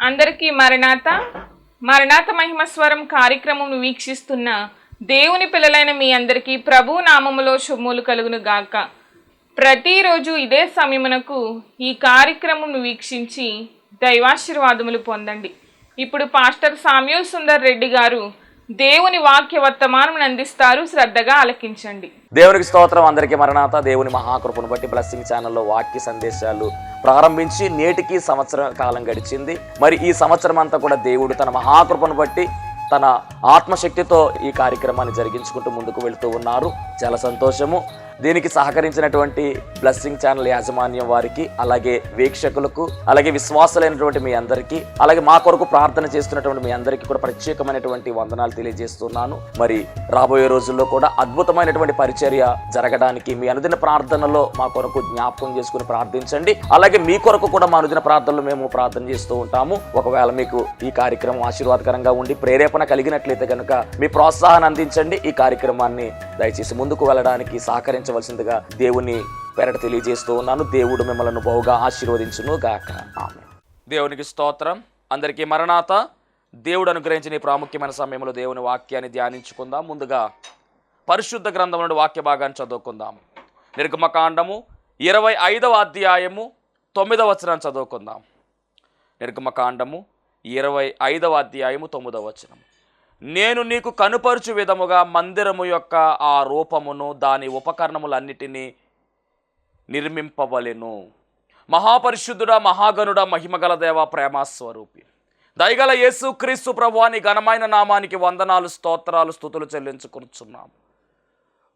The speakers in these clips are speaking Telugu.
అందరికీ మరణాత మరణాత మహిమస్వరం కార్యక్రమం వీక్షిస్తున్న దేవుని పిల్లలైన మీ అందరికీ ప్రభు నామములో శుభములు కలుగును గాక. ప్రతిరోజు ఇదే సమయమునకు ఈ కార్యక్రమం వీక్షించి దైవాశీర్వాదములు పొందండి. ఇప్పుడు పాస్టర్ సామ్యూల్ సుందర్ రెడ్డి గారు దేవుని వాక్య వర్తమానం అందిస్తారు. శ్రద్ధగా ఆలకించండి. దేవునికి స్తోత్రం. అందరికీ మరణాత. దేవుని మహాకృపను బట్టి బ్లెస్సింగ్ ఛానల్లో వాక్య సందేశాలు ప్రారంభించి నేటికి సంవత్సర కాలం గడిచింది. మరి ఈ సంవత్సరం అంతా కూడా దేవుడు తన మహాకృపను బట్టి తన ఆత్మశక్తితో ఈ కార్యక్రమాన్ని జరిగించుకుంటూ ముందుకు వెళుతూ ఉన్నారు. చాలా సంతోషము. దీనికి సహకరించినటువంటి బ్లెస్సింగ్ ఛానల్ యాజమాన్యం వారికి, అలాగే వీక్షకులకు, అలాగే విశ్వాసులైనటువంటి మీ అందరికీ, అలాగే మా కొరకు ప్రార్థన చేస్తున్నటువంటి మీ అందరికీ కూడా ప్రత్యేకమైనటువంటి వందనాలు తెలియజేస్తున్నాను. మరి రాబోయే రోజుల్లో కూడా అద్భుతమైనటువంటి పరిచర్య జరగడానికి మీ అనుదిన ప్రార్థనలో మా కొరకు జ్ఞాపకం చేసుకుని ప్రార్థించండి. అలాగే మీ కొరకు కూడా మా అనుదిన ప్రార్థనలో మేము ప్రార్థన చేస్తూ ఉంటాము. ఒకవేళ మీకు ఈ కార్యక్రమం ఆశీర్వాదకరంగా ఉండి ప్రేరేపణ కలిగినట్లయితే కనుక మీ ప్రోత్సాహాన్ని అందించండి. ఈ కార్యక్రమాన్ని దయచేసి ముందుకు వెళ్ళడానికి సహకరించవలసిందిగా దేవుని పేరట తెలియజేస్తూ ఉన్నాను. దేవుడు మిమ్మల్ని బహుగా ఆశీర్వదించును గాక. ఆమేన్. దేవునికి స్తోత్రం. అందరికీ మరణాత. దేవుడు అనుగ్రహించిన ఈ ప్రాముఖ్యమైన సమయంలో దేవుని వాక్యాన్ని ధ్యానించుకుందాం. ముందుగా పరిశుద్ధ గ్రంథం నుండి వాక్య భాగాన్ని చదువుకుందాం. నిర్గమకాండము 25వ అధ్యాయము 9వ వచనం చదువుకుందాం. నిర్గమకాండము 25వ అధ్యాయము 9వ వచనం. నేను నీకు కనుపరుచు విధముగా మందిరము యొక్క ఆ రూపమును దాని ఉపకరణములన్నిటినీ నిర్మింపవలెను. మహాపరిశుద్ధుడా, మహాగణుడా, మహిమగల దేవ, ప్రేమాస్వరూపి, దయగల యేసు క్రీస్తు ప్రభువాని ఘనమైన నామానికి వందనాలు, స్తోత్రాలు, స్తుతులు చెల్లించుకొనుచున్నాము.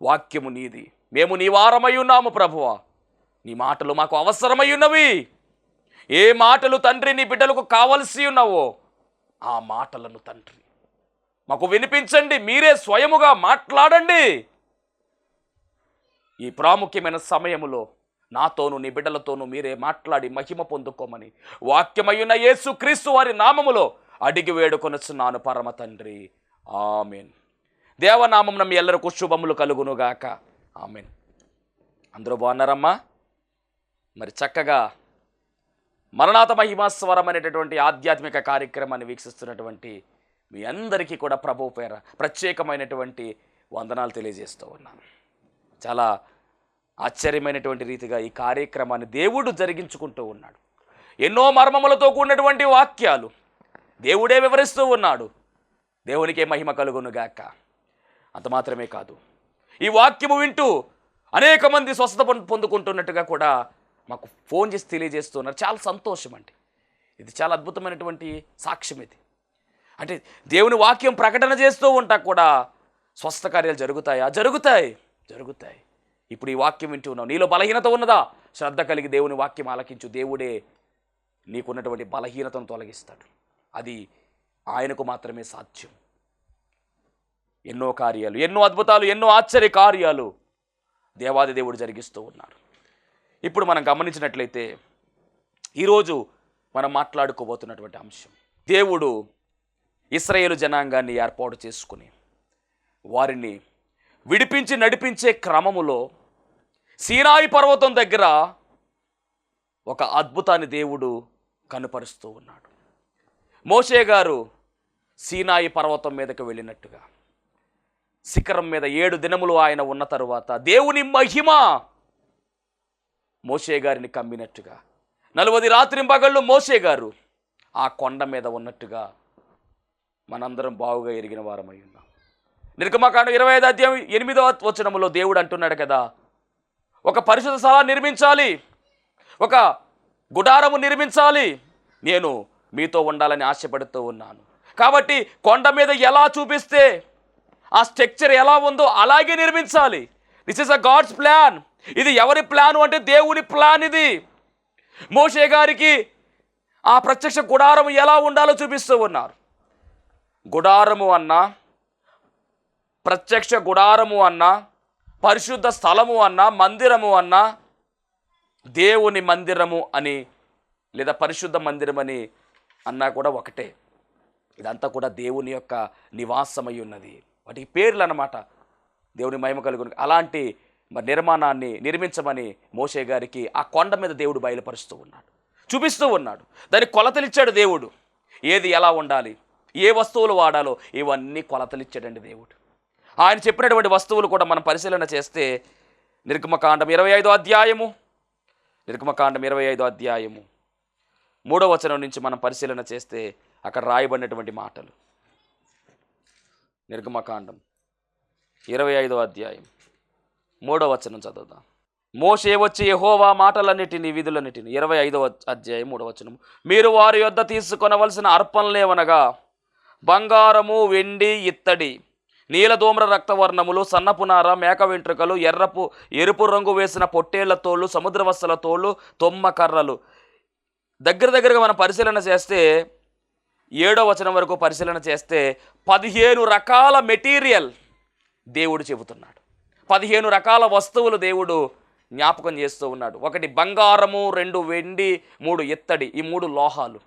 వాక్యము నీది, మేము నీ వారమై ఉన్నాము ప్రభువా. నీ మాటలు మాకు అవసరమై ఉన్నవి. ఏ మాటలు తండ్రి నీ బిడ్డలకు కావలసి ఉన్నావో ఆ మాటలను తండ్రి మాకు వినిపించండి. మీరే స్వయముగా మాట్లాడండి. ఈ ప్రాముఖ్యమైన సమయములో నాతోనూ నీ బిడ్డలతోనూ మీరే మాట్లాడి మహిమ పొందుకోమని వాక్యమయ్యున్న యేసు క్రీస్తు వారి నామములో అడిగి వేడుకొనుచున్నాను పరమ తండ్రి. ఆమెన్. దేవనామమున మీ ఎల్లరికూ శుభములు కలుగునుగాక. ఆమెన్. అందరూ బాగున్నారమ్మా? మరి చక్కగా మరణాత మహిమాస్వరం అనేటటువంటి ఆధ్యాత్మిక కార్యక్రమాన్ని వీక్షిస్తున్నటువంటి మీ అందరికీ కూడా ప్రభువు పేర ప్రత్యేకమైనటువంటి వందనాలు తెలియజేస్తూ ఉన్నాను. చాలా ఆశ్చర్యమైనటువంటి రీతిగా ఈ కార్యక్రమాన్ని దేవుడు జరిగించుకుంటూ ఉన్నాడు. ఎన్నో మర్మములతో కూడినటువంటి వాక్యాలు దేవుడే వివరిస్తూ ఉన్నాడు. దేవునికే మహిమ కలుగునుగాక. అంత మాత్రమే కాదు, ఈ వాక్యము వింటూ అనేక మంది స్వస్థత పొందుకుంటున్నట్టుగా కూడా మాకు ఫోన్ చేసి తెలియజేస్తున్నారు. చాలా సంతోషం అండి. ఇది చాలా అద్భుతమైనటువంటి సాక్ష్యం. ఇది అంటే దేవుని వాక్యం ప్రకటన చేస్తూ ఉంటా కూడా స్వస్థ కార్యాలు జరుగుతాయా? జరుగుతాయి. ఇప్పుడు ఈ వాక్యం వింటూ ఉన్నావు. నీలో బలహీనత ఉన్నదా? శ్రద్ధ కలిగి దేవుని వాక్యం ఆలకించు. దేవుడే నీకున్నటువంటి బలహీనతను తొలగిస్తాడు. అది ఆయనకు మాత్రమే సాధ్యం. ఎన్నో కార్యాలు, ఎన్నో అద్భుతాలు, ఎన్నో ఆశ్చర్య కార్యాలు దేవాది దేవుడు జరిగిస్తూ ఉన్నారు. ఇప్పుడు మనం గమనించినట్లయితే ఈరోజు మనం మాట్లాడుకోబోతున్నటువంటి అంశం, దేవుడు ఇశ్రాయేలు జనాంగాన్ని ఏర్పాటు చేసుకుని వారిని విడిపించి నడిపించే క్రమములో సీనాయి పర్వతం దగ్గర ఒక అద్భుతాన్ని దేవుడు కనుపరుస్తూ ఉన్నాడు. మోషే గారు సీనాయి పర్వతం మీదకి వెళ్ళినట్టుగా శిఖరం మీద 7 దినములు ఆయన ఉన్న తరువాత దేవుని మహిమ మోషే గారిని కమ్మినట్టుగా 40 రాత్రింపగళ్ళు మోషే గారు ఆ కొండ మీద ఉన్నట్టుగా మనందరం బావుగా ఎరిగిన వారమై ఉన్నాం. నిర్గమకాండం 25వ అధ్యాయం 8వ వచనములో దేవుడు అంటున్నాడు కదా, ఒక పరిశుద్ధ స్థలం నిర్మించాలి, ఒక గుడారము నిర్మించాలి, నేను మీతో ఉండాలని ఆశపడుతూ ఉన్నాను. కాబట్టి కొండ మీద ఎలా చూపిస్తే ఆ స్ట్రక్చర్ ఎలా ఉందో అలాగే నిర్మించాలి. This is a god's plan. ఇది ఎవరి ప్లాను అంటే దేవుని ప్లాన్. ఇది మోషే గారికి ఆ ప్రత్యక్ష గుడారము ఎలా ఉండాలో చూపిస్తూ ఉన్నారు. గుడారము అన్నా, ప్రత్యక్ష గుడారము అన్నా, పరిశుద్ధ స్థలము అన్నా, మందిరము అన్నా, దేవుని మందిరము అని లేదా పరిశుద్ధ మందిరం అని అన్నా కూడా ఒకటే. ఇదంతా కూడా దేవుని యొక్క నివాసమై ఉన్నది. వాటికి పేర్లు అన్నమాట. దేవుని మహిమ కలుగును. అలాంటి నిర్మాణాన్ని నిర్మించమని మోషే గారికి ఆ కొండ మీద దేవుడు బయలుపరుస్తూ ఉన్నాడు, చూపిస్తూ ఉన్నాడు. దానికి కొలతలిచ్చాడు దేవుడు. ఏది ఎలా ఉండాలి, ఏ వస్తువులు వాడాలో ఇవన్నీ కొలతలు ఇచ్చాడండి దేవుడు. ఆయన చెప్పినటువంటి వస్తువులు కూడా మనం పరిశీలన చేస్తే నిర్గమకాండం 25వ అధ్యాయము, నిర్గమకాండం 25వ అధ్యాయము 3వ వచనం నుంచి మనం పరిశీలన చేస్తే అక్కడ రాయబడినటువంటి మాటలు. నిర్గమకాండం 25వ అధ్యాయం 3వ వచనం చదువుదాం. మోషే వచ్చి యెహోవా మాటలన్నిటిని విధులన్నిటిని 25వ అధ్యాయం 3వ వచనం. మీరు వారి యొద్ద తీసుకొనవలసిన అర్పణలేవనగా బంగారము, వెండి, ఇత్తడి, నీలధూమ్ర రక్తవర్ణములు, సన్నపునార, మేక వెంట్రుకలు, ఎరుపు రంగు వేసిన పొట్టేళ్ల తోళ్ళు, సముద్రవత్సల తోళ్ళు, తొమ్మ కర్రలు. దగ్గరగా మనం పరిశీలన చేస్తే 7వ వచనం వరకు పరిశీలన చేస్తే 15 రకాల మెటీరియల్ దేవుడు చెబుతున్నాడు. 15 రకాల వస్తువులు దేవుడు జ్ఞాపకం చేస్తూ ఉన్నాడు. 1 బంగారము, 2 వెండి, 3 ఇత్తడి, ఈ 3 లోహాలు.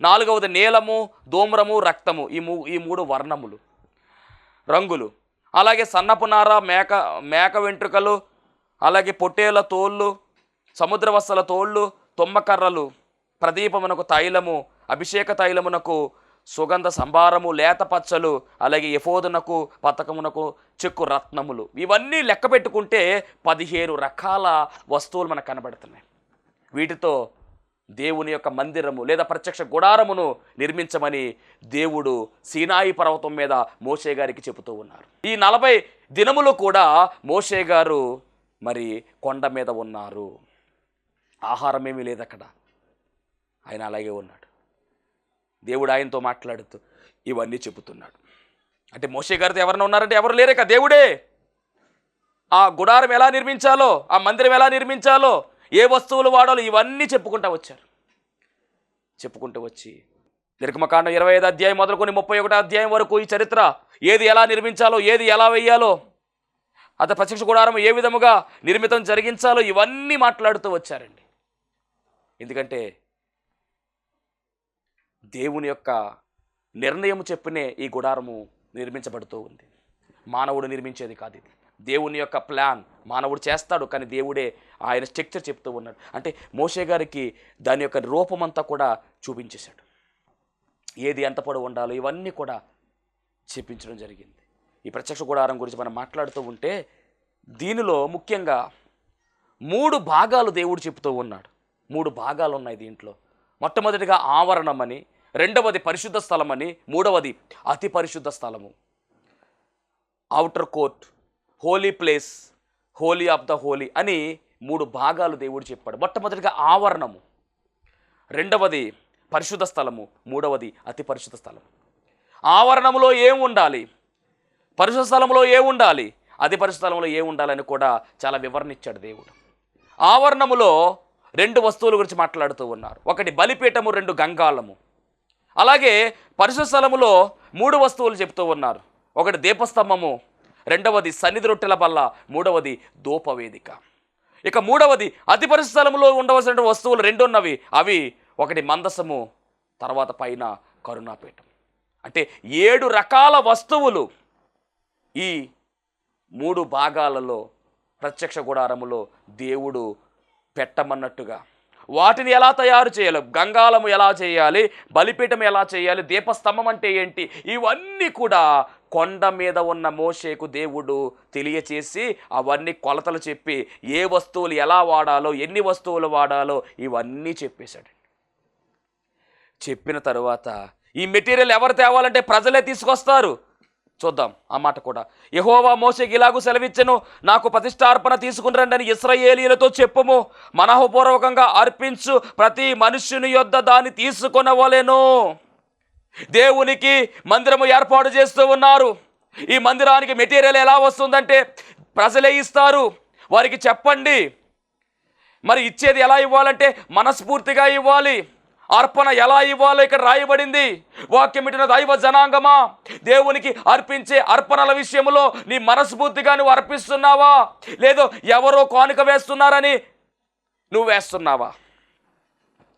4వది నీలము, ధూమ్రము, రక్తము, ఈ 3 వర్ణములు, రంగులు. అలాగే సన్నపునార, మేక వెంట్రుకలు, అలాగే పొట్టేల తోళ్ళు, సముద్రవత్సల తోళ్ళు, తొమ్మకర్రలు, ప్రదీపమునకు తైలము, అభిషేక తైలమునకు సుగంధ సంభారము, లేత పచ్చలు, అలాగే ఎఫోదునకు పతకమునకు చెక్కు రత్నములు. ఇవన్నీ లెక్క పెట్టుకుంటే 15 రకాల వస్తువులు మనకు కనబడుతున్నాయి. వీటితో దేవుని యొక్క మందిరము లేదా ప్రత్యక్ష గుడారమును నిర్మించమని దేవుడు సీనాయి పర్వతం మీద మోషే గారికి చెబుతూ ఉన్నారు. ఈ 40 దినములు కూడా మోషే గారు మరి కొండ మీద ఉన్నారు. ఆహారం ఏమీ లేదు అక్కడ. ఆయన అలాగే ఉన్నాడు. దేవుడు ఆయనతో మాట్లాడుతూ ఇవన్నీ చెబుతున్నాడు. అంటే మోషే గారితో ఎవరైనా ఉన్నారంటే ఎవరు లేరే కదా, దేవుడే. ఆ గుడారం ఎలా నిర్మించాలో, ఆ మందిరం ఎలా నిర్మించాలో, ఏ వస్తువులు వాడాలో ఇవన్నీ చెప్పుకుంటూ వచ్చి నిర్గమకాండం 25వ అధ్యాయం మొదలుకొని 31వ అధ్యాయం వరకు ఈ చరిత్ర ఏది ఎలా నిర్మించాలో, ఏది ఎలా వేయాలో, అతని ప్రత్యక్ష గుడారం ఏ విధముగా నిర్మితం జరిగించాలో ఇవన్నీ మాట్లాడుతూ వచ్చారండి. ఎందుకంటే దేవుని యొక్క నిర్ణయం చెప్పినే ఈ గుడారము నిర్మించబడుతూ ఉంది. మానవుడు నిర్మించేది కాదు ఇది. దేవుని యొక్క ప్లాన్ మానవుడు చేస్తాడు, కానీ దేవుడే ఆయన స్ట్రక్చర్ చెప్తూ ఉన్నాడు. అంటే మోషే గారికి దాని యొక్క రూపమంతా కూడా చూపించేశాడు. ఏది ఎంత పొడవు ఉండాలో ఇవన్నీ కూడా చెప్పించడం జరిగింది. ఈ ప్రత్యక్ష గుడారం గురించి మనం మాట్లాడుతూ ఉంటే దీనిలో ముఖ్యంగా 3 భాగాలు దేవుడు చెప్తూ ఉన్నాడు. 3 భాగాలు ఉన్నాయి దీంట్లో. మొట్టమొదటిగా ఆవరణమని, 2వది పరిశుద్ధ స్థలమని, 3వది అతి పరిశుద్ధ స్థలము, outer court, holy place, holy of the holy అని 3 భాగాలు దేవుడు చెప్పాడు. మొట్టమొదటిగా ఆవరణము, 2వది పరిశుద్ధ స్థలము, 3వది అతి పరిశుద్ధ స్థలము. ఆవరణములో ఏం ఉండాలి, పరిశుద్ధ స్థలంలో ఏం ఉండాలి, అతి పరిశుద్ధ స్థలంలో ఏం ఉండాలని కూడా చాలా వివరణ ఇచ్చాడు దేవుడు. ఆవరణములో 2 వస్తువుల గురించి మాట్లాడుతూ ఉన్నారు. 1 బలిపీఠము, 2 గంగాళము. అలాగే పరిశుద్ధ స్థలములో 3 వస్తువులు చెప్తూ ఉన్నారు. 1 దీపస్తంభము, 2వది సన్నిధి రొట్టెల బల్ల, 3వది ధూపవేదిక. ఇక 3వది అతి పరిశుద్ధ స్థలములో ఉండవలసిన వస్తువులు 2 ఉన్నవి. అవి 1 మందసము, తర్వాత పైన కరుణాపీఠం. అంటే 7 రకాల వస్తువులు ఈ 3 భాగాలలో ప్రత్యక్ష గుడారములో దేవుడు పెట్టమన్నట్టుగా వాటిని ఎలా తయారు చేయాలి, గంగాళము ఎలా చేయాలి, బలిపీఠం ఎలా చేయాలి, దీపస్తంభం అంటే ఏంటి, ఇవన్నీ కూడా కొండ మీద ఉన్న మోషేకు దేవుడు తెలియచేసి అవన్నీ కొలతలు చెప్పి ఏ వస్తువులు ఎలా వాడాలో, ఎన్ని వస్తువులు వాడాలో ఇవన్నీ చెప్పేశాడు. చెప్పిన తరువాత ఈ మెటీరియల్ ఎవరు తేవాలంటే ప్రజలే తీసుకొస్తారు. చూద్దాం ఆ మాట కూడా. యెహోవా మోషేకి ఇలాగూ సెలవిచ్చెను, నాకు ప్రతిష్టార్పణ తీసుకుని రండి అని ఇశ్రాయేలీయులతో చెప్పుము. మనఃపూర్వకంగా అర్పించు ప్రతి మనుష్యుని యొద్ద దాన్ని తీసుకొనవలెను. దేవునికి మందిరము ఏర్పాటు చేస్తూ ఉన్నారు. ఈ మందిరానికి మెటీరియల్ ఎలా వస్తుందంటే ప్రజలే ఇస్తారు. వారికి చెప్పండి. మరి ఇచ్చేది ఎలా ఇవ్వాలంటే మనస్ఫూర్తిగా ఇవ్వాలి. అర్పణ ఎలా ఇవ్వాలో ఇక్కడ రాయబడింది. వాక్యం ఇట్టిన దైవ జనాంగమా, దేవునికి అర్పించే అర్పణల విషయంలో నీ మనస్ఫూర్తిగా నువ్వు అర్పిస్తున్నావా, లేదో ఎవరో కానుక వేస్తున్నారని నువ్వు వేస్తున్నావా?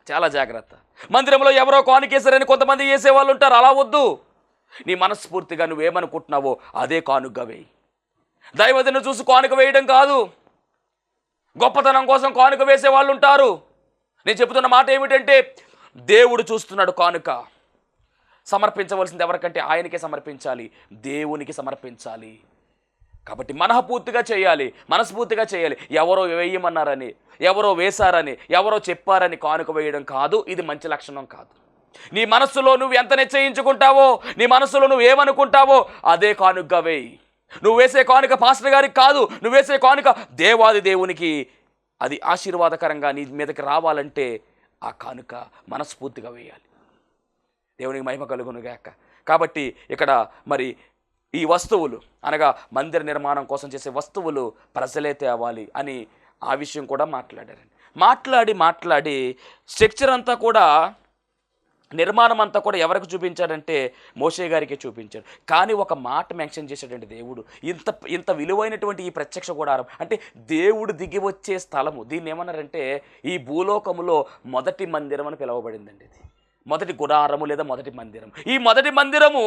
చాలా జాగ్రత్త. మందిరంలో ఎవరో కానుకేశారని కొంతమంది వేసేవాళ్ళు ఉంటారు. అలా వద్దు. నీ మనస్ఫూర్తిగా నువ్వేమనుకుంటున్నావో అదే కానుక వేయి. దైవజను చూసి కానుక వేయడం కాదు. గొప్పతనం కోసం కానుక వేసే వాళ్ళు ఉంటారు. నేను చెబుతున్న మాట ఏమిటంటే దేవుడు చూస్తున్నాడు కానుక. సమర్పించవలసింది ఎవరికంటే ఆయనకే సమర్పించాలి, దేవునికి సమర్పించాలి. కాబట్టి మనఃపూర్తిగా చేయాలి, మనస్ఫూర్తిగా చేయాలి. ఎవరో వేయమన్నారని, ఎవరో వేశారని, ఎవరో చెప్పారని కానుక వేయడం కాదు. ఇది మంచి లక్షణం కాదు. నీ మనస్సులో నువ్వు ఎంత నిశ్చయించుకుంటావో, నీ మనస్సులో నువ్వు ఏమనుకుంటావో అదే కానుకగా వేయి. నువ్వు వేసే కానుక పాస్టర్ గారికి కాదు, నువ్వు వేసే కానుక దేవాది దేవునికి. అది ఆశీర్వాదకరంగా నీ మీదకి రావాలంటే ఆ కానుక మనస్ఫూర్తిగా వేయాలి. దేవునికి మహిమ కలుగునుగాక. కాబట్టి ఇక్కడ మరి ఈ వస్తువులు అనగా మందిర నిర్మాణం కోసం చేసే వస్తువులు ప్రజలే తేవాలి అని ఆ విషయం కూడా మాట్లాడారండి. మాట్లాడి స్ట్రక్చర్ అంతా కూడా, నిర్మాణం అంతా కూడా ఎవరికి చూపించాడంటే మోషే గారికి చూపించాడు. కానీ ఒక మాట మెన్షన్ చేశాడండి దేవుడు. ఇంత విలువైనటువంటి ఈ ప్రత్యక్ష గుడారం అంటే దేవుడు దిగి వచ్చే స్థలము. దీన్ని ఏమన్నారంటే ఈ భూలోకములో మొదటి మందిరం అని పిలువబడిందండి. ఇది మొదటి గుడారము లేదా మొదటి మందిరం. ఈ మొదటి మందిరము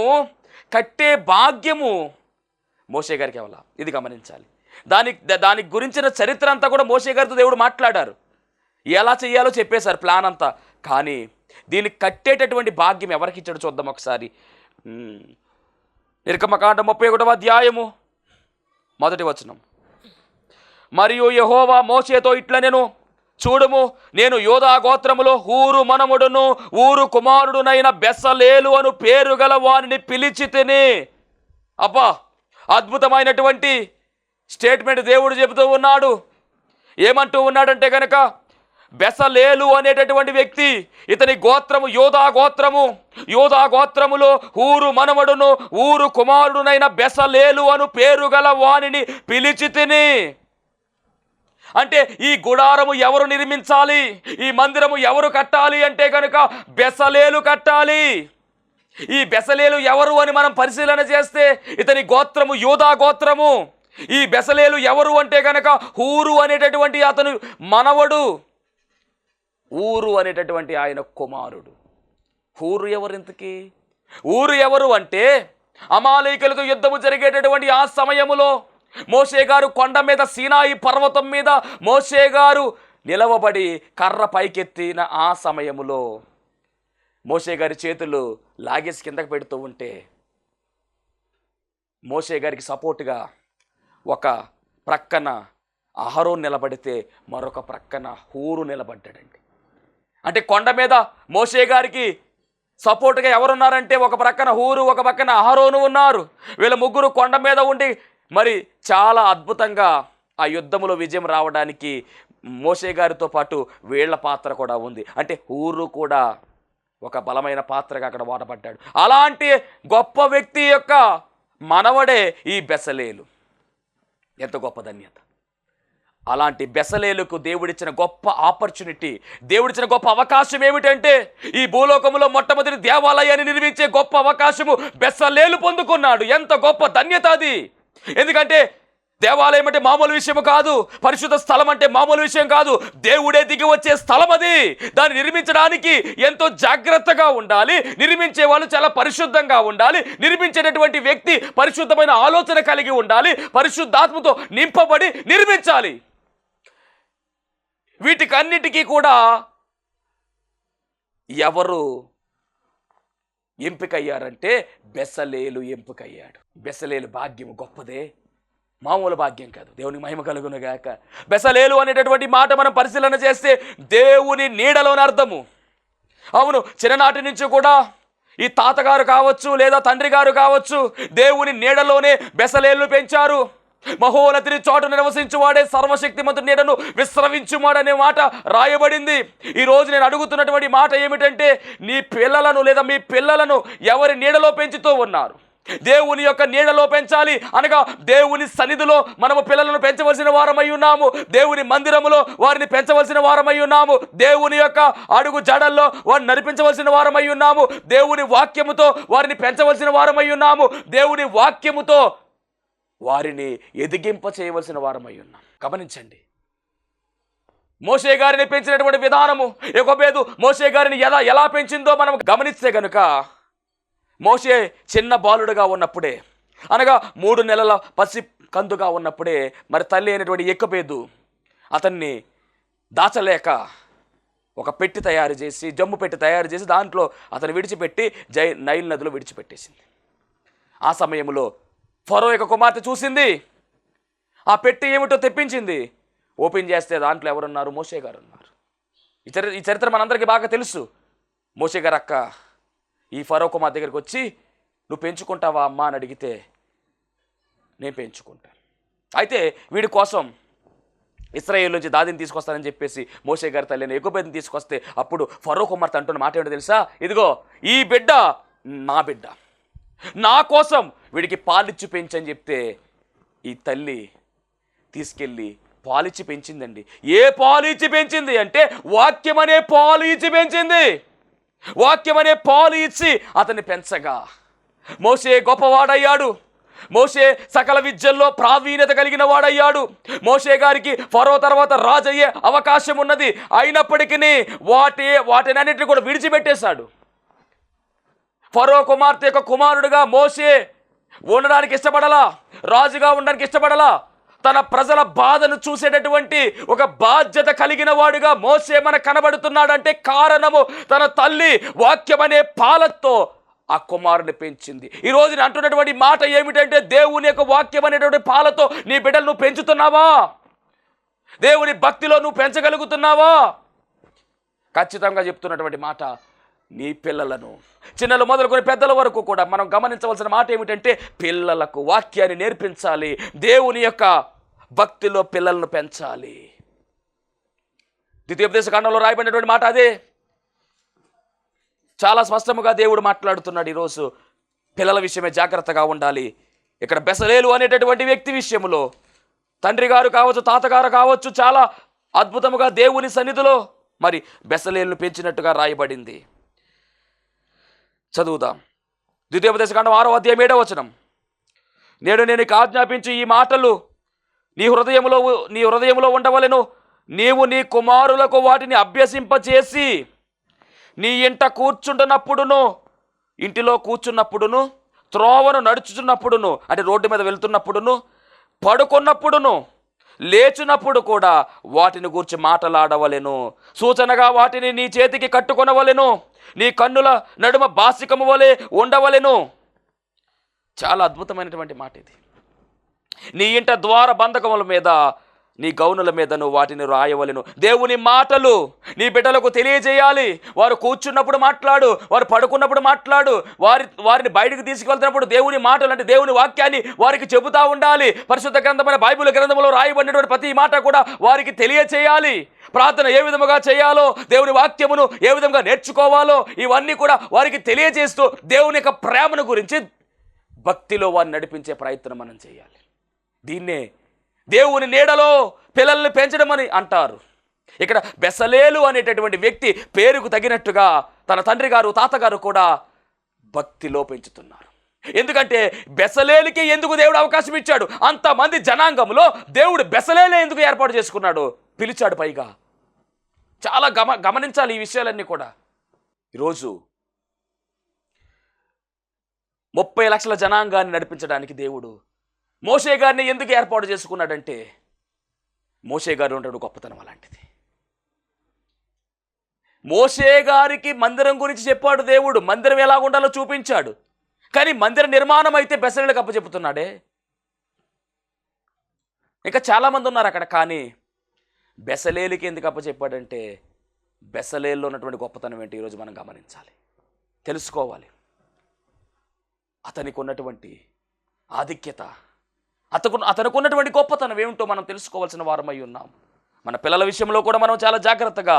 కట్టే భాగ్యము మోషే గారికి అవ్వాల. ఇది గమనించాలి. దానికి గురించిన చరిత్ర అంతా కూడా మోషే గారితో దేవుడు మాట్లాడారు. ఎలా చేయాలో చెప్పేశారు ప్లాన్ అంతా. కానీ దీన్ని కట్టేటటువంటి భాగ్యం ఎవరికి ఇచ్చాడు చూద్దాం ఒకసారి. నిర్గమకాండం 31వ అధ్యాయము 1వ వచనం. మరియు యెహోవా మోషేతో ఇట్లనెను, చూడుము, నేను యోధా గోత్రములో ఊరు మనముడును ఊరు కుమారుడునైన బెసలేలు అను పేరు గల వానిని పిలిచి తిని. అబ్బా, అద్భుతమైనటువంటి స్టేట్మెంట్ దేవుడు చెబుతూ ఉన్నాడు. ఏమంటూ ఉన్నాడంటే కనుక, బెసలేలు అనేటటువంటి వ్యక్తి, ఇతని గోత్రము యోధా గోత్రము. యోధా గోత్రములో ఊరు మనవడును ఊరు కుమారుడునైన బెసలేలు అను పేరు గల వానిని పిలిచి తిని. అంటే ఈ గుడారము ఎవరు నిర్మించాలి, ఈ మందిరము ఎవరు కట్టాలి అంటే కనుక బెసలేలు కట్టాలి. ఈ బెసలేలు ఎవరు అని మనం పరిశీలన చేస్తే ఇతని గోత్రము యోధా గోత్రము. ఈ బెసలేలు ఎవరు అంటే కనుక ఊరు అనేటటువంటి అతను మనవడు, ఊరు అనేటటువంటి ఆయన కుమారుడు. ఊరు ఎవరు ఇంతకీ? ఊరు ఎవరు అంటే అమాలేకులతో యుద్ధము జరిగేటటువంటి ఆ సమయములో మోషే గారు కొండ మీద, సీనాయి పర్వతం మీద మోషే గారు నిలవబడి కర్ర పైకెత్తిన ఆ సమయములో మోషే గారి చేతులు లాగేసి కిందకు పెడుతూ ఉంటే మోషే గారికి సపోర్టుగా ఒక ప్రక్కన అహరోన్ నిలబడితే మరొక ప్రక్కన హూరు నిలబడ్డాడండి. అంటే కొండ మీద మోషే గారికి సపోర్టుగా ఎవరున్నారంటే ఒక ప్రక్కన హూరు, ఒక ప్రక్కన అహరోను ఉన్నారు. వీళ్ళ ముగ్గురు కొండ మీద ఉండి మరి చాలా అద్భుతంగా ఆ యుద్ధములో విజయం రావడానికి మోషే గారితో పాటు వీళ్ళ పాత్ర కూడా ఉంది. అంటే ఊరు కూడా ఒక బలమైన పాత్రగా అక్కడ వాడబడ్డాడు. అలాంటి గొప్ప వ్యక్తి యొక్క మనవడే ఈ బెసలేలు. ఎంత గొప్ప ధన్యత! అలాంటి బెసలేలుకు దేవుడిచ్చిన గొప్ప ఆపర్చునిటీ, దేవుడిచ్చిన గొప్ప అవకాశం ఏమిటంటే ఈ భూలోకంలో మొట్టమొదటి దేవాలయాన్ని నిర్మించే గొప్ప అవకాశము బెసలేలు పొందుకున్నాడు. ఎంత గొప్ప ధన్యత అది! ఎందుకంటే దేవాలయం అంటే మామూలు విషయం కాదు, పరిశుద్ధ స్థలం అంటే మామూలు విషయం కాదు, దేవుడే దిగి వచ్చే స్థలం అది. దాన్ని నిర్మించడానికి ఎంతో జాగ్రత్తగా ఉండాలి, నిర్మించే వాళ్ళు చాలా పరిశుద్ధంగా ఉండాలి, నిర్మించేటటువంటి వ్యక్తి పరిశుద్ధమైన ఆలోచన కలిగి ఉండాలి, పరిశుద్ధాత్మతో నింపబడి నిర్మించాలి. వీటికన్నిటికీ కూడా ఎవరు ఎంపికయ్యారంటే బెసలేలు ఎంపికయ్యాడు. బెసలేలు భాగ్యం గొప్పదే, మామూలు భాగ్యం కాదు. దేవునికి మహిమ కలుగును గాక. బెసలేలు అనేటటువంటి మాట మనం పరిశీలన చేస్తే దేవుని నీడలోని అర్థము. అవును, చిన్ననాటి నుంచి కూడా ఈ తాతగారు కావచ్చు లేదా తండ్రి గారు కావచ్చు దేవుని నీడలోనే బెసలేలు పెంచారు. మహోన్నతిని చోటు నివసించువాడే సర్వశక్తిమంతుడి నీడను విశ్రమించువాడనే మాట రాయబడింది. ఈరోజు నేను అడుగుతున్నటువంటి మాట ఏమిటంటే, నీ పిల్లలను లేదా మీ పిల్లలను ఎవరి నీడలో పెంచుతూ ఉన్నారు? దేవుని యొక్క నీడలో పెంచాలి అనగా దేవుని సన్నిధిలో మనము పిల్లలను పెంచవలసిన వారమై ఉన్నాము. దేవుని మందిరములో వారిని పెంచవలసిన వారమై ఉన్నాము. దేవుని యొక్క అడుగు జడల్లో వారిని నడిపించవలసిన వారమై ఉన్నాము. దేవుని వాక్యముతో వారిని పెంచవలసిన వారమై ఉన్నాము. దేవుని వాక్యముతో వారిని ఎదిగింప చేయవలసిన వారమై ఉన్నాం. గమనించండి, మోషే గారిని పెంచినటువంటి విధానము, యెహోబేదు మోషే గారిని ఎలా పెంచిందో మనం గమనిస్తే గనుక, మోషే చిన్న బాలుడుగా ఉన్నప్పుడే అనగా 3 నెలల పసి కందుగా ఉన్నప్పుడే మరి తల్లి అయినటువంటి యెహోబేదు అతన్ని దాచలేక ఒక పెట్టి తయారు చేసి, జమ్ము పెట్టి తయారు చేసి దాంట్లో అతను విడిచిపెట్టి నైల్ నదిలో విడిచిపెట్టేసింది. ఆ సమయంలో ఫరో యొక్క కుమార్తె చూసింది, ఆ పెట్టి ఏమిటో తెప్పించింది. ఓపెన్ చేస్తే దాంట్లో ఎవరున్నారు? మోషే గారు ఉన్నారు. ఈ చరిత్ర మనందరికీ బాగా తెలుసు. మోషే గారు అక్క ఈ ఫరో కుమార్తె దగ్గరికి వచ్చి, నువ్వు పెంచుకుంటావా అమ్మా అని అడిగితే, నేను పెంచుకుంటాను. అయితే వీడి కోసం ఇశ్రాయేలు నుంచి దాదిని తీసుకొస్తానని చెప్పేసి మోషే గారి తల్లిని ఎగుబెద్దని తీసుకొస్తే, అప్పుడు ఫరో కుమార్తె అంటున్న మాట ఏంటో తెలుసా? ఇదిగో ఈ బిడ్డ నా బిడ్డ, నా కోసం వీడికి పాలిచ్చి పెంచని చెప్తే ఈ తల్లి తీసుకెళ్ళి పాలిచ్చి పెంచిందండి. ఏ పాలు ఇచ్చి పెంచింది అంటే వాక్యం అనే పాలు ఇచ్చి పెంచింది. వాక్యం అనే పాలు ఇచ్చి అతన్ని పెంచగా మోషే గొప్పవాడయ్యాడు. మోషే సకల విద్యల్లో ప్రావీణ్యత కలిగిన వాడయ్యాడు. మోషే గారికి ఫరో తర్వాత రాజు అయ్యే అవకాశం ఉన్నది. అయినప్పటికీ వాటినన్నిటిని కూడా విడిచిపెట్టేశాడు. ఫరో కుమార్తె యొక్క కుమారుడుగా మోషే ఉండడానికి ఇష్టపడలా, రాజుగా ఉండడానికి ఇష్టపడలా. తన ప్రజల బాధను చూసేటటువంటి ఒక బాధ్యత కలిగిన వాడుగా మోషే మనకు కనబడుతున్నాడంటే కారణము తన తల్లి వాక్యం అనే పాలతో ఆ కుమారుని పెంచింది. ఈ రోజు నేను అంటున్నటువంటి మాట ఏమిటంటే, దేవుని యొక్క వాక్యం అనేటువంటి పాలతో నీ బిడ్డలు నువ్వు పెంచుతున్నావా? దేవుని భక్తిలో నువ్వు పెంచగలుగుతున్నావా? ఖచ్చితంగా చెప్తున్నటువంటి మాట, నీ పిల్లలను చిన్నలు మొదలుకొని పెద్దల వరకు కూడా మనం గమనించవలసిన మాట ఏమిటంటే, పిల్లలకు వాక్యాన్ని నేర్పించాలి. దేవుని యొక్క భక్తిలో పిల్లలను పెంచాలి. ద్వితీయోపదేశ కాండంలో రాయబడినటువంటి మాట అదే. చాలా స్పష్టముగా దేవుడు మాట్లాడుతున్నాడు. ఈరోజు పిల్లల విషయమే జాగ్రత్తగా ఉండాలి. ఇక్కడ బెసలేలు అనేటటువంటి వ్యక్తి విషయంలో తండ్రి గారు కావచ్చు, తాతగారు కావచ్చు, చాలా అద్భుతముగా దేవుని సన్నిధిలో మరి బెసలేలును పెంచినట్టుగా రాయబడింది. చదువుదాం. ద్వితీయోపదేశ కాండం 6వ అధ్యాయం 7వ వచనం. నేడు నేను నీకు ఆజ్ఞాపించి ఈ మాటలు నీ హృదయములో ఉండవలెను. నీవు నీ కుమారులకు వాటిని అభ్యసింపచేసి నీ ఇంట కూర్చుంటున్నప్పుడును, ఇంటిలో కూర్చున్నప్పుడును, త్రోవను నడుచుచున్నప్పుడును, అంటే రోడ్డు మీద వెళ్తున్నప్పుడును, పడుకున్నప్పుడును, లేచినప్పుడు కూడా వాటిని గూర్చి మాటలాడవలెను. సూచనగా వాటిని నీ చేతికి కట్టుకొనవలెను. నీ కన్నుల నడుమ బాసికము వలె ఉండవలెను. చాలా అద్భుతమైనటువంటి మాట ఇది. నీ ఇంట ద్వార బంధకముల మీద, నీ గౌనుల మీద నువ్వు వాటిని రాయవలెను. దేవుని మాటలు నీ బిడ్డలకు తెలియజేయాలి. వారు కూర్చున్నప్పుడు మాట్లాడు, వారు పడుకున్నప్పుడు మాట్లాడు, వారిని బయటకు తీసుకెళ్తున్నప్పుడు దేవుని మాటలు అంటే దేవుని వాక్యాన్ని వారికి చెబుతూ ఉండాలి. పరిశుద్ధ గ్రంథమైన బైబిల్ గ్రంథంలో రాయబడినటువంటి ప్రతి మాట కూడా వారికి తెలియచేయాలి. ప్రార్థన ఏ విధముగా చేయాలో, దేవుని వాక్యమును ఏ విధంగా నేర్చుకోవాలో ఇవన్నీ కూడా వారికి తెలియజేస్తూ దేవుని యొక్క ప్రేమను గురించి భక్తిలో వారిని నడిపించే ప్రయత్నం మనం చేయాలి. దీన్నే దేవుని నీడలో పిల్లల్ని పెంచడం అని అంటారు. ఇక్కడ బెసలేలు అనేటటువంటి వ్యక్తి పేరుకు తగినట్టుగా తన తండ్రి గారు, తాతగారు కూడా భక్తిలో పెంచుతున్నారు. ఎందుకంటే బెసలేలుకి ఎందుకు దేవుడు అవకాశం ఇచ్చాడు? అంతమంది జనాంగంలో దేవుడు బెసలేలే ఎందుకు ఏర్పాటు చేసుకున్నాడు? పిలిచాడు. పైగా చాలా గమనించాలి ఈ విషయాలన్నీ కూడా. ఈరోజు 30 లక్షల జనాంగాన్ని నడిపించడానికి దేవుడు మోషే గారిని ఎందుకు ఏర్పాటు చేసుకున్నాడంటే, మోషే గారు ఉంటాడు గొప్పతనం అలాంటిది. మోషే గారికి మందిరం గురించి చెప్పాడు దేవుడు, మందిరం ఎలా ఉండాలో చూపించాడు. కానీ మందిర నిర్మాణం అయితే బెసలేలకు అప్పచెప్పుతున్నాడే. ఇంకా చాలామంది ఉన్నారు అక్కడ. కానీ బెసలేలుకి ఎందుకు అప్పచెప్పాడంటే, బెసలేల్లో ఉన్నటువంటి గొప్పతనం ఏంటి ఈరోజు మనం గమనించాలి, తెలుసుకోవాలి. అతనికి ఉన్నటువంటి ఆధిక్యత, అతనికి ఉన్నటువంటి గొప్పతనం ఏమిటో మనం తెలుసుకోవాల్సిన వారమై ఉన్నాం. మన పిల్లల విషయంలో కూడా మనం చాలా జాగ్రత్తగా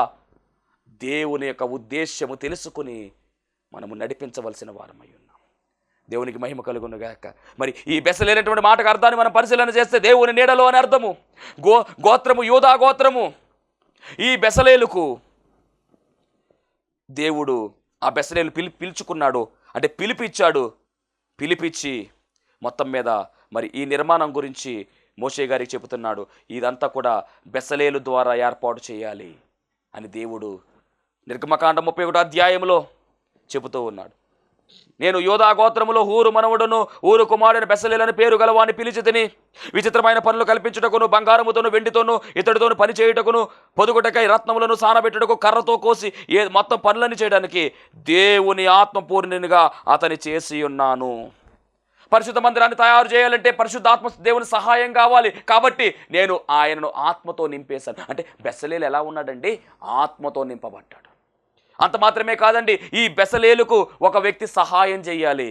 దేవుని యొక్క ఉద్దేశ్యము తెలుసుకుని మనము నడిపించవలసిన వారమై ఉన్నాం. దేవునికి మహిమ కలుగునుగాక. మరి ఈ బెసలేనటువంటి మాటకు అర్థాన్ని మనం పరిశీలన చేస్తే, దేవుని నీడలో అని అర్థము. గోత్రము యూదా గోత్రము. ఈ బెసలేలుకు దేవుడు ఆ బెసలేలు పిలుచుకున్నాడు, అంటే పిలిపించి మొత్తం మీద మరి ఈ నిర్మాణం గురించి మోషే గారికి చెబుతున్నాడు. ఇదంతా కూడా బెసలేలు ద్వారా ఏర్పాటు చేయాలి అని దేవుడు నిర్గమకాండం 31వ అధ్యాయంలో చెబుతూ ఉన్నాడు. నేను యోధా గోత్రములో ఊరు మనవడును ఊరు కుమారుని బెసలేలని పేరు గలవాని పిలిచి తిని విచిత్రమైన పనులు కల్పించుటకును బంగారముతోను వెండితోను ఇతడితోను పని చేయుటకును పొదుగుటకై రత్నములను సానబెట్టుటకు కర్రతో కోసి మొత్తం పనులని చేయడానికి దేవుని ఆత్మపూర్ణునిగా అతని చేసి ఉన్నాను. పరిశుద్ధ మందిరాన్ని తయారు చేయాలంటే పరిశుద్ధాత్మ దేవుని సహాయం కావాలి. కాబట్టి నేను ఆయనను ఆత్మతో నింపేశాను. అంటే బెసలేలు ఎలా ఉన్నాడండి? ఆత్మతో నింపబడ్డాడు. అంత మాత్రమే కాదండి, ఈ బెసలేలుకు ఒక వ్యక్తి సహాయం చేయాలి.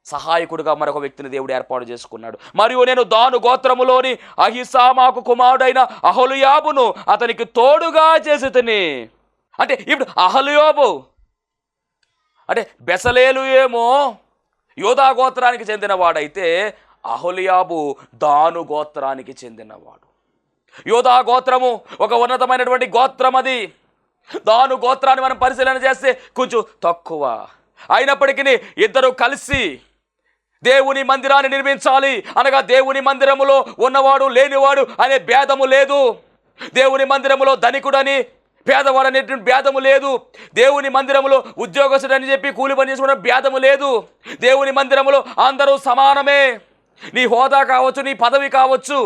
సహాయకుడిగా మరొక వ్యక్తిని దేవుడు ఏర్పాటు చేసుకున్నాడు. మరియు నేను దాను గోత్రములోని అహిసామాకు కుమారుడైన అహలుయాబును అతనికి తోడుగా చేసి తిని. అంటే ఇప్పుడు అహలుయాబు అంటే బెసలేలు ఏమో యోధా గోత్రానికి చెందినవాడైతే అహలుయాబు దాను గోత్రానికి చెందినవాడు. యోధా గోత్రము ఒక ఉన్నతమైనటువంటి గోత్రం. అది దాను గోత్రాన్ని మనం పరిశీలన చేస్తే కొంచెం తక్కువ. అయినప్పటికీ ఇద్దరు కలిసి దేవుని మందిరాన్ని నిర్మించాలి. అనగా దేవుని మందిరములో ఉన్నవాడు లేనివాడు అనే భేదము లేదు. దేవుని మందిరములో ధనికుడని పేదవాడు అనేటువంటి భేదము లేదు. దేవుని మందిరములో ఉద్యోగస్తుడు అని చెప్పి కూలి పని చేసుకోవడం భేదము లేదు. దేవుని మందిరములో అందరూ సమానమే. నీ హోదా కావచ్చు, నీ పదవి కావచ్చు,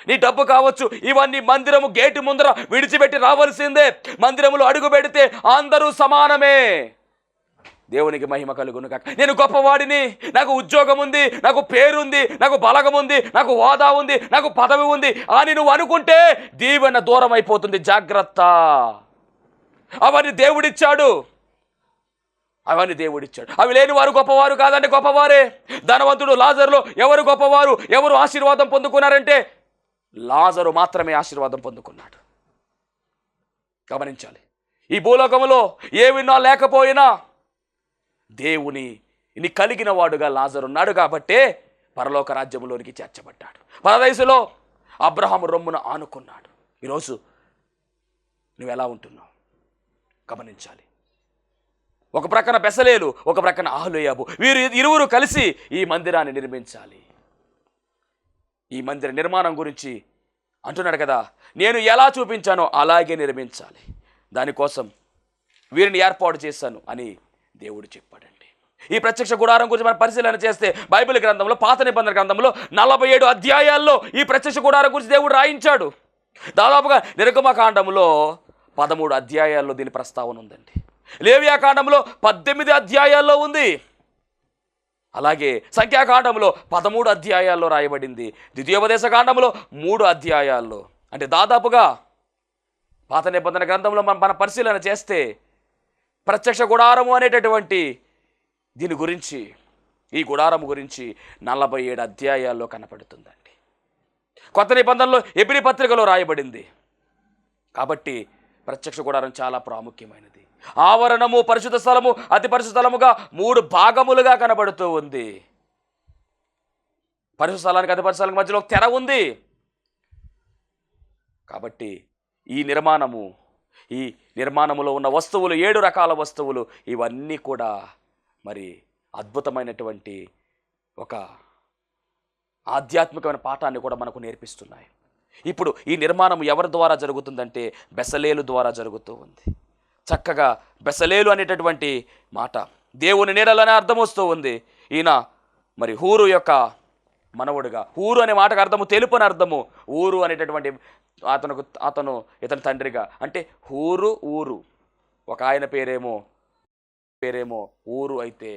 నీ డబ్బు కావచ్చు, ఇవన్నీ మందిరము గేటు ముందర విడిచిపెట్టి రావాల్సిందే. మందిరములో అడుగు పెడితే అందరూ సమానమే. దేవునికి మహిమ కలుగును కాక. నేను గొప్పవాడిని, నాకు ఉద్యోగం ఉంది, నాకు పేరుంది, నాకు బలగం ఉంది, నాకు హోదా ఉంది, నాకు పదవి ఉంది అని నువ్వు అనుకుంటే దీవెన దూరం అయిపోతుంది. జాగ్రత్త. అవన్నీ దేవుడిచ్చాడు. అవి లేని వారు గొప్పవారు కాదంటే గొప్పవారే. ధనవంతుడు లాజరులో ఎవరు గొప్పవారు, ఎవరు ఆశీర్వాదం పొందుకున్నారంటే లాజరు మాత్రమే ఆశీర్వాదం పొందుకున్నాడు. గమనించాలి. ఈ భూలోకంలో ఏవిన్నా లేకపోయినా దేవుని కలిగిన వాడుగా లాజరు ఉన్నాడు కాబట్టే పరలోక రాజ్యంలోనికి చేర్చబడ్డాడు. పరదేశంలో అబ్రహాము రొమ్మును ఆనుకున్నాడు. ఈరోజు నువ్వు ఎలా ఉంటున్నావు గమనించాలి. ఒక ప్రక్కన బెసలేలు, ఒక ప్రక్కన అహలుయాబు, వీరు ఇరువురు కలిసి ఈ మందిరాన్ని నిర్మించాలి. ఈ మందిర నిర్మాణం గురించి అంటున్నాడు కదా, నేను ఎలా చూపించానో అలాగే నిర్మించాలి, దానికోసం వీరిని ఏర్పాటు చేశాను అని దేవుడు చెప్పాడండి. ఈ ప్రత్యక్ష గుడారం గురించి మనం పరిశీలన చేస్తే బైబిల్ గ్రంథంలో, పాత నిబంధన గ్రంథంలో 47 అధ్యాయాల్లో ఈ ప్రత్యక్ష గుడారం గురించి దేవుడు రాయించాడు. దాదాపుగా నిర్గమకాండంలో 13 అధ్యాయాల్లో దీని ప్రస్తావన ఉందండి. లేవియాకాండంలో 18 అధ్యాయాల్లో ఉంది. అలాగే సంఖ్యాకాండంలో 13 అధ్యాయాల్లో రాయబడింది. ద్వితీయోపదేశ కాండంలో 3 అధ్యాయాల్లో. అంటే దాదాపుగా పాత నిబంధన గ్రంథంలో మనం పరిశీలన చేస్తే ప్రత్యక్ష గుడారము అనేటటువంటి దీని గురించి, ఈ గుడారము గురించి 47 అధ్యాయాల్లో కనపడుతుందండి. కొత్త నిబంధనలో ఎబ్రీ పత్రికలో రాయబడింది. కాబట్టి ప్రత్యక్ష గుడారం చాలా ప్రాముఖ్యమైనది. ఆవరణము, పరిశుద్ధ స్థలము, అతి పరిశుద్ధ స్థలముగా 3 భాగములుగా కనబడుతూ ఉంది. పరిశుద్ధ స్థలానికి అతి పరిశుద్ధ స్థలానికి మధ్యలో తెర ఉంది. కాబట్టి ఈ నిర్మాణములో ఉన్న వస్తువులు, 7 రకాల వస్తువులు, ఇవన్నీ కూడా మరి అద్భుతమైనటువంటి ఒక ఆధ్యాత్మికమైన పాఠాన్ని కూడా మనకు నేర్పిస్తున్నాయి. ఇప్పుడు ఈ నిర్మాణం ఎవరి ద్వారా జరుగుతుందంటే బెసలేలు ద్వారా జరుగుతూ ఉంది. చక్కగా బెసలేలు అనేటటువంటి మాట దేవుని నీడలోనే అర్థం వస్తూ ఉంది. ఈయన మరి హూరు యొక్క మనవుడుగా, హూరు అనే మాటకు అర్థము తెలుపు అని అర్థము. ఊరు అనేటటువంటి ఇతని తండ్రిగా, అంటే హూరు ఊరు. ఒక ఆయన పేరేమో ఊరు అయితే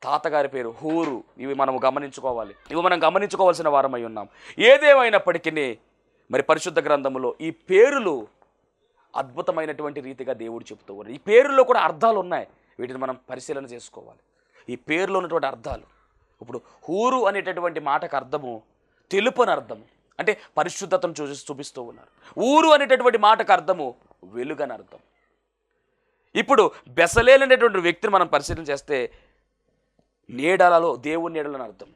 తాతగారి పేరు హూరు. ఇవి మనం గమనించుకోవాల్సిన వారమై ఉన్నాం. ఏదేమైనప్పటికీ మరి పరిశుద్ధ గ్రంథములో ఈ పేరులు అద్భుతమైనటువంటి రీతిగా దేవుడు చెబుతూ ఉన్నారు. ఈ పేరుల్లో కూడా అర్థాలు ఉన్నాయి. వీటిని మనం పరిశీలన చేసుకోవాలి. ఈ పేరులో ఉన్నటువంటి అర్థాలు. ఇప్పుడు హూరు అనేటటువంటి మాటకు అర్థము తెలుపు అని అర్థము, అంటే పరిశుద్ధతను చూపిస్తూ ఉన్నారు. ఊరు అనేటటువంటి మాటకు అర్థము వెలుగని అర్థం. ఇప్పుడు బెసలేలు అనేటువంటి వ్యక్తిని మనం పరిశీలన చేస్తే నీడలలో, దేవుని నీడలని అర్థం.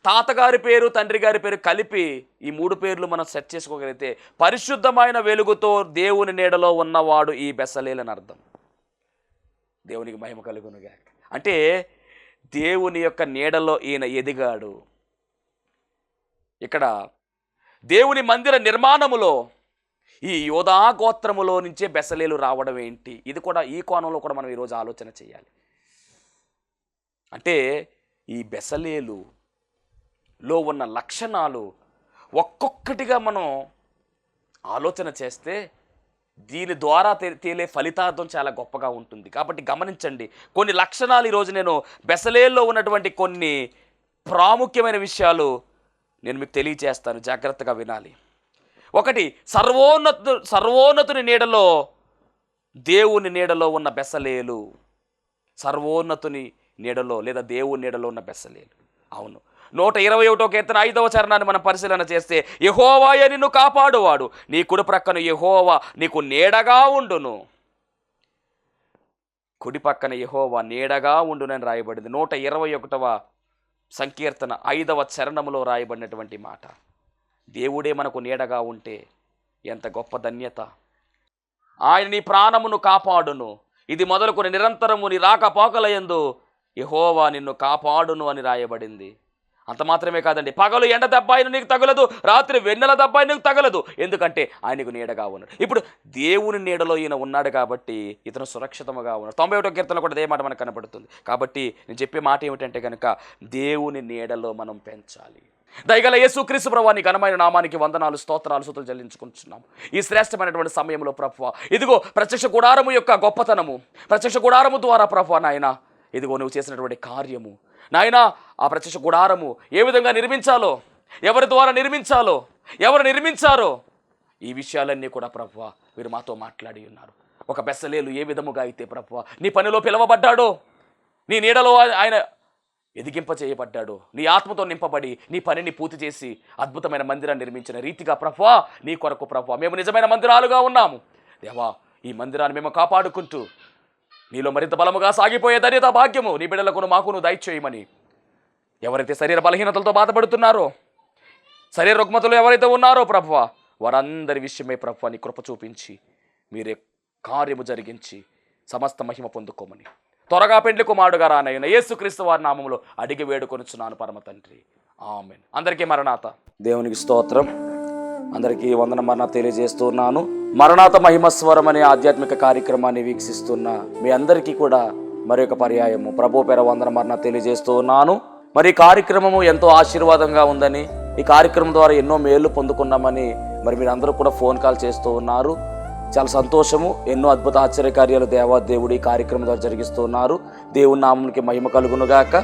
తాతగారి పేరు, తండ్రి గారి పేరు కలిపి ఈ 3 పేర్లు మనం సెట్ చేసుకోగలిగితే పరిశుద్ధమైన వెలుగుతో దేవుని నీడలో ఉన్నవాడు ఈ బెసలేలని అర్థం. దేవునికి మహిమ కలుగునుగా. అంటే దేవుని యొక్క నీడలో ఈయన ఎదిగాడు. ఇక్కడ దేవుని మందిర నిర్మాణములో ఈ యోధా గోత్రములో నుంచే బెసలేలు రావడం ఏంటి? ఇది కూడా ఈ కోణంలో కూడా మనం ఈరోజు ఆలోచన చేయాలి. అంటే ఈ బెసలేలులో ఉన్న లక్షణాలు ఒక్కొక్కటిగా మనం ఆలోచన చేస్తే దీని ద్వారా తేలే ఫలితార్థం చాలా గొప్పగా ఉంటుంది. కాబట్టి గమనించండి, కొన్ని లక్షణాలు ఈరోజు నేను బెసలేల్లో ఉన్నటువంటి కొన్ని ప్రాముఖ్యమైన విషయాలు నేను మీకు తెలియజేస్తాను, జాగ్రత్తగా వినాలి. ఒకటి, సర్వోన్నతుని నీడలో, దేవుని నీడలో ఉన్న బెసలేలు. సర్వోన్నతుని నీడలో లేదా దేవుని నీడలో ఉన్న బెసలేలు. అవును, 121వ కీర్తన 5వ చరణాన్ని మనం పరిశీలన చేస్తే, యెహోవాయే నిన్ను కాపాడువాడు, నీ కుడి ప్రక్కన యెహోవా నీకు నీడగా ఉండును. కుడి పక్కన యెహోవా నీడగా ఉండునని రాయబడింది 121వ సంకీర్తన 5వ చరణములో రాయబడినటువంటి మాట. దేవుడే మనకు నీడగా ఉంటే ఎంత గొప్ప ధన్యత. ఆయన నీ ప్రాణమును కాపాడును, ఇది మొదలుకొని నిరంతరము నీ రాకపోకలయందు యెహోవా నిన్ను కాపాడును అని రాయబడింది. అంత మాత్రమే కాదండి, పగలు ఎండ దెబ్బ ఆయన నీకు తగలదు, రాత్రి వెన్నెల దెబ్బ ఆయన నీకు తగలదు, ఎందుకంటే ఆయనకు నీడగా ఉన్నాడు. ఇప్పుడు దేవుని నీడలో ఈయన ఉన్నాడు కాబట్టి ఇతను సురక్షితంగా ఉన్నాడు. 91వ కీర్తనలో కూడా అదే మాట మనకు కనపడుతుంది. కాబట్టి నేను చెప్పే మాట ఏమిటంటే కనుక, దేవుని నీడలో మనం పెంచాలి. దయగల యేసుక్రీస్తు ప్రభువా, నీ ఘనమైన నామానికి వందనాలు, స్తోత్రాలు, స్తుతులు చెల్లించుకుంటున్నాము ఈ శ్రేష్టమైనటువంటి సమయంలో ప్రభువా. ఇదిగో ప్రత్యక్ష గుడారము యొక్క గొప్పతనము, ప్రత్యక్ష గుడారము ద్వారా ప్రభువా నాయన, ఇదిగో నువ్వు చేసినటువంటి కార్యము నాయన, ఆ ప్రత్యక్ష గుడారము ఏ విధంగా నిర్మించాలో, ఎవరి ద్వారా నిర్మించాలో, ఎవరు నిర్మించారో, ఈ విషయాలన్నీ కూడా ప్రభువా మీరు మాతో మాట్లాడి ఉన్నారు. ఒక బెసలేలు ఏ విధముగా అయితే ప్రభువా నీ పనిలో పిలవబడ్డాడో, నీ నీడలో ఆయన ఎదిగింప చేయబడ్డాడు, నీ ఆత్మతో నింపబడి నీ పనిని పూర్తి చేసి అద్భుతమైన మందిరాన్ని నిర్మించిన రీతిగా ప్రభువా నీ కొరకు ప్రభువా మేము నిజమైన మందిరాలుగా ఉన్నాము. దేవా, ఈ మందిరాన్ని మేము కాపాడుకుంటూ నీలో మరింత బలముగా సాగిపోయే ధన్యత భాగ్యము నీ బిడ్డలకు మాకును దయచేయమని, ఎవరైతే శరీర బలహీనతలతో బాధపడుతున్నారో, శరీర రుగ్మతలు ఎవరైతే ఉన్నారో ప్రభువా, వారందరి విషయమే ప్రభువా నీ కృప చూపించి మీరే కార్యము జరిగించి సమస్త మహిమ పొందుకోమని త్వరగా పెండ్లి కుమారుడుగా రానయ్యున్న యేసుక్రీస్తు వారి నామములో అడిగి వేడుకొనుచున్నాను పరమ తండ్రి, ఆమేన్. అందరికీ మరణాత. దేవునికి స్తోత్రం. అందరికీ వందన మరణాత తెలియజేస్తున్నాను. మరణాత మహిమస్వరం అనే ఆధ్యాత్మిక కార్యక్రమాన్ని వీక్షిస్తున్న మీ అందరికీ కూడా మరొక పర్యాయము ప్రభు పేర వందన మరణాత తెలియజేస్తూ ఉన్నాను. మరి ఈ కార్యక్రమము ఎంతో ఆశీర్వాదంగా ఉందని, ఈ కార్యక్రమం ద్వారా ఎన్నో మేలు పొందుకున్నామని మరి మీరు అందరూ కూడా ఫోన్ కాల్ చేస్తూ ఉన్నారు. చాలా సంతోషము. ఎన్నో అద్భుత ఆశ్చర్యకార్యాలు దేవాదేవుడు ఈ కార్యక్రమం ద్వారా జరిగిస్తూ ఉన్నారు. దేవుని నామమునికి మహిమ కలుగునుగాక.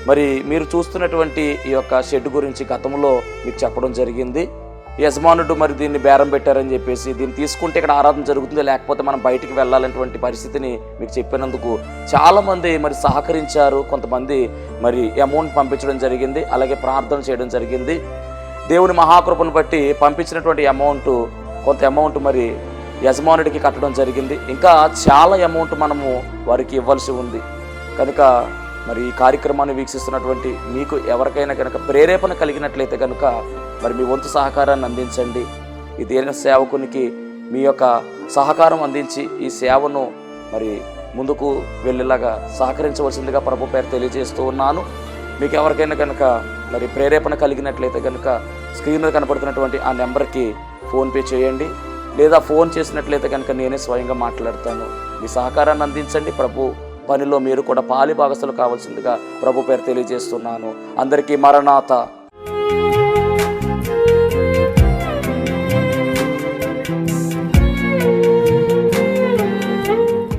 మరి మీరు చూస్తున్నటువంటి ఈ యొక్క షెడ్ గురించి గతంలో మీకు చెప్పడం జరిగింది. యజమానుడు మరి దీన్ని బేరం పెట్టారని చెప్పేసి, దీన్ని తీసుకుంటే ఇక్కడ ఆరాధన జరుగుతుంది, లేకపోతే మనం బయటికి వెళ్ళాలనేటువంటి పరిస్థితిని మీకు చెప్పినందుకు చాలామంది మరి సహకరించారు. కొంతమంది మరి అమౌంట్ పంపించడం జరిగింది, అలాగే ప్రార్థన చేయడం జరిగింది. దేవుని మహాకృపను బట్టి పంపించినటువంటి కొంత అమౌంట్ మరి యజమానుడికి కట్టడం జరిగింది. ఇంకా చాలా అమౌంట్ మనము వారికి ఇవ్వాల్సి ఉంది. కనుక మరి ఈ కార్యక్రమాన్ని వీక్షిస్తున్నటువంటి మీకు ఎవరికైనా కనుక ప్రేరేపణ కలిగినట్లయితే కనుక మరి మీ వంతు సహకారాన్ని అందించండి. ఈ దేన సేవకునికి మీ యొక్క సహకారం అందించి ఈ సేవను మరి ముందుకు వెళ్ళేలాగా సహకరించవలసిందిగా ప్రభు పేరు తెలియజేస్తూ ఉన్నాను. మీకు ఎవరికైనా కనుక మరి ప్రేరేపణ కలిగినట్లయితే కనుక స్క్రీన్ మీద కనపడుతున్నటువంటి ఆ నెంబర్కి ఫోన్పే చేయండి, లేదా ఫోన్ చేసినట్లయితే కనుక నేనే స్వయంగా మాట్లాడతాను. మీ సహకారాన్ని అందించండి. ప్రభు పనిలో మీరు కూడా పాలి భాగస్తులు కావాల్సిందిగా ప్రభు పేరు తెలియజేస్తున్నాను. అందరికీ మరణాత.